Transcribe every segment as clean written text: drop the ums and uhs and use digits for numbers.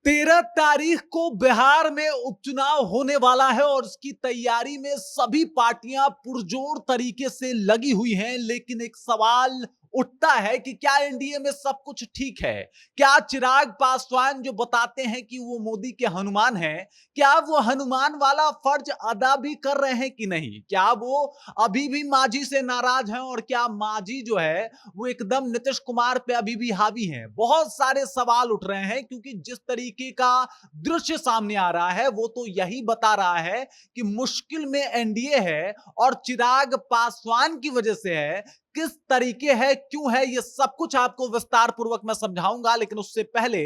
13 तारीख को बिहार में उपचुनाव होने वाला है और उसकी तैयारी में सभी पार्टियां पुरजोर तरीके से लगी हुई हैं। लेकिन एक सवाल उठता है कि क्या एनडीए में सब कुछ ठीक है? क्या चिराग पासवान जो बताते हैं कि वो मोदी के हनुमान हैं, क्या वो हनुमान वाला फर्ज अदा भी कर रहे हैं कि नहीं? क्या वो अभी भी मांझी से नाराज हैं और क्या मांझी जो है वो एकदम नीतीश कुमार पे अभी भी हावी हैं? बहुत सारे सवाल उठ रहे हैं क्योंकि जिस तरीके का दृश्य सामने आ रहा है वो तो यही बता रहा है कि मुश्किल में एनडीए है और चिराग पासवान की वजह से है। किस तरीके है, क्यों है, ये सब कुछ आपको विस्तार पूर्वक मैं समझाऊंगा। लेकिन उससे पहले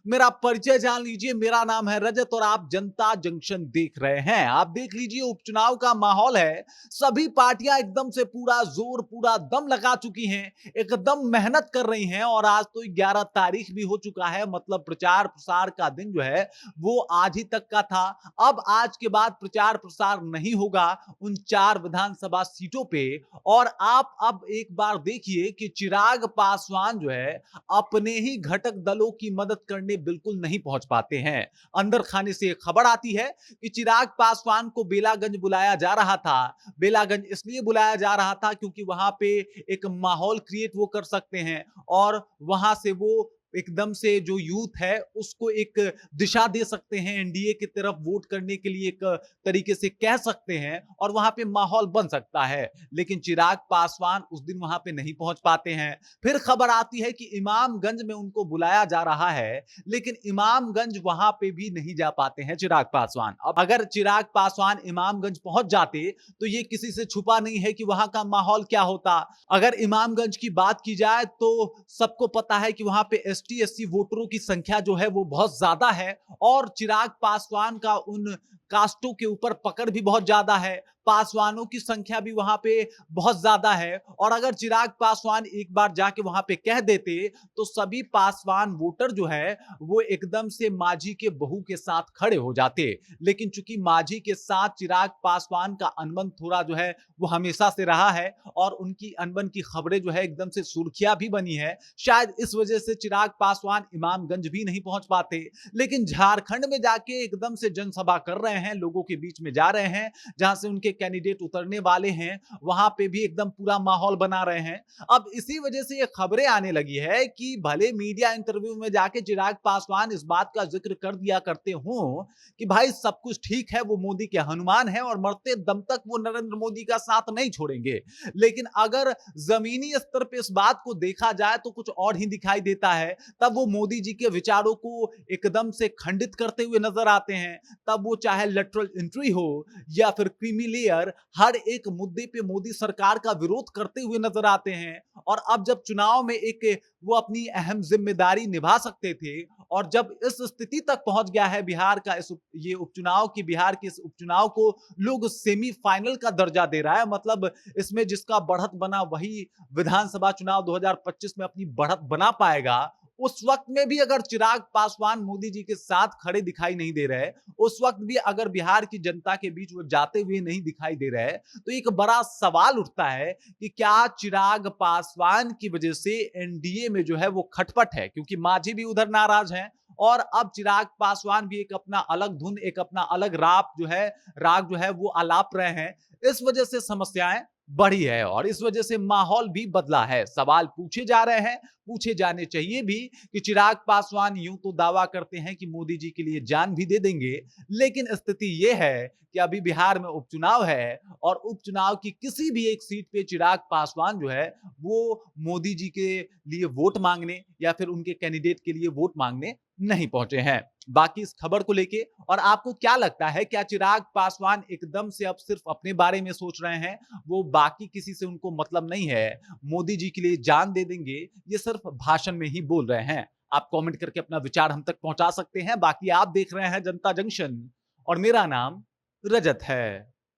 मेरा परिचय जान लीजिए। मेरा नाम है रजत और आप जनता जंक्शन देख रहे हैं। आप देख लीजिए, उपचुनाव का माहौल है। सभी पार्टियां एकदम से पूरा जोर पूरा दम लगा चुकी हैं, एकदम मेहनत कर रही हैं। और आज तो 11 तारीख भी हो चुका है, मतलब प्रचार प्रसार का दिन जो है वो आज ही तक का था। अब आज के बाद प्रचार प्रसार नहीं होगा उन 4 विधानसभा सीटों पे। और आप अब एक बार देखिए कि चिराग पासवान जो है अपने ही घटक दलों की मदद करने बिल्कुल नहीं पहुंच पाते हैं। अंदर खाने से खबर आती है कि चिराग पासवान को बेलागंज बुलाया जा रहा था। बेलागंज इसलिए बुलाया जा रहा था क्योंकि वहां पे एक माहौल क्रिएट वो कर सकते हैं और वहां से वो एकदम से जो यूथ है उसको एक दिशा दे सकते हैं, एनडीए की तरफ वोट करने के लिए एक तरीके से कह सकते हैं और वहां पे माहौल बन सकता है। लेकिन चिराग पासवान उस दिन वहां पे नहीं पहुंच पाते हैं। फिर खबर आती है कि इमामगंज में उनको बुलाया जा रहा है, लेकिन इमामगंज वहां पे भी नहीं जा पाते हैं चिराग पासवान। अब अगर चिराग पासवान इमामगंज पहुंच जाते तो ये किसी से छुपा नहीं है कि वहां का माहौल क्या होता। अगर इमामगंज की बात की जाए तो सबको पता है कि वहां पे एसटी एससी वोटरों की संख्या जो है वो बहुत ज्यादा है और चिराग पासवान का उन कास्टों के ऊपर पकड़ भी बहुत ज्यादा है। पासवानों की संख्या भी वहां पे बहुत ज्यादा है और अगर चिराग पासवान एक बार जाके वहां पे कह देते तो सभी पासवान वोटर जो है वो एकदम से मांझी के बहू के साथ खड़े हो जाते। लेकिन चूंकि मांझी के साथ चिराग पासवान का अनबन थोड़ा जो है वो हमेशा से रहा है और उनकी अनबन की खबरें जो है एकदम से सुर्खियां भी बनी है, शायद इस वजह से चिराग पासवान इमामगंज भी नहीं पहुंच पाते। लेकिन झारखंड में जाके एकदम से जनसभा कर रहे हैं, लोगों के बीच में जा रहे हैं, जहां से उनके कैंडिडेट उतरने वाले हैं वहां पे भी एकदम पूरा माहौल बना रहे हैं। अब इसी वजह से ये खबरें आने लगी है कि भले मीडिया इंटरव्यू में जाके चिराग पासवान इस बात का जिक्र कर दिया करते हो कि भाई सब कुछ ठीक है, वो मोदी के हनुमान है और मरते दम तक वो नरेंद्र मोदी का साथ नहीं छोड़ेंगे। लेकिन अगर जमीनी स्तर पे इस बात को देखा जाए तो कुछ और ही दिखाई देता है। तब वो मोदी जी के विचारों को एकदम से खंडित करते हुए नजर आते हैं। तब वो चाहे लेटरल एंट्री हो या फिर क्रीमी लेयर, हर एक मुद्दे पे मोदी सरकार का विरोध करते हुए नजर आते हैं। और अब जब चुनाव में एक वो अपनी अहम जिम्मेदारी निभा सकते थे और जब इस स्थिति तक पहुंच गया है बिहार का ये उपचुनाव की, बिहार के इस उपचुनाव को लोग सेमीफाइनल का दर्जा दे रहा है, मतलब इसमें जिसका बढ़त बना वही विधानसभा चुनाव 2025 में अपनी बढ़त बना पाएगा। उस वक्त में भी अगर चिराग पासवान मोदी जी के साथ खड़े दिखाई नहीं दे रहे, उस वक्त भी अगर बिहार की जनता के बीच वो जाते हुए नहीं दिखाई दे रहे, तो एक बड़ा सवाल उठता है कि क्या चिराग पासवान की वजह से एनडीए में जो है वो खटपट है, क्योंकि मांझी भी उधर नाराज हैं और अब चिराग पासवान भी एक अपना अलग धुन, एक अपना अलग राग जो है वो आलाप रहे हैं। इस वजह से समस्याएं बढ़ी है और इस वजह से माहौल भी बदला है। सवाल पूछे जा रहे हैं, पूछे जाने चाहिए भी कि चिराग पासवान यूं तो दावा करते हैं कि मोदी जी के लिए जान भी दे देंगे, लेकिन स्थिति यह है कि अभी बिहार में उपचुनाव है और उपचुनाव की किसी भी एक सीट पे चिराग पासवान जो है वो मोदी जी के लिए वोट मांगने या फिर उनके कैंडिडेट के लिए वोट मांगने नहीं पहुंचे हैं। बाकी इस खबर को लेके और आपको क्या लगता है, क्या चिराग पासवान एकदम से अब सिर्फ अपने बारे में सोच रहे हैं, वो बाकी किसी से उनको मतलब नहीं है, मोदी जी के लिए जान दे देंगे, ये सिर्फ भाषण में ही बोल रहे हैं? आप कमेंट करके अपना विचार हम तक पहुंचा सकते हैं। बाकी आप देख रहे हैं जनता जंक्शन और मेरा नाम रजत है।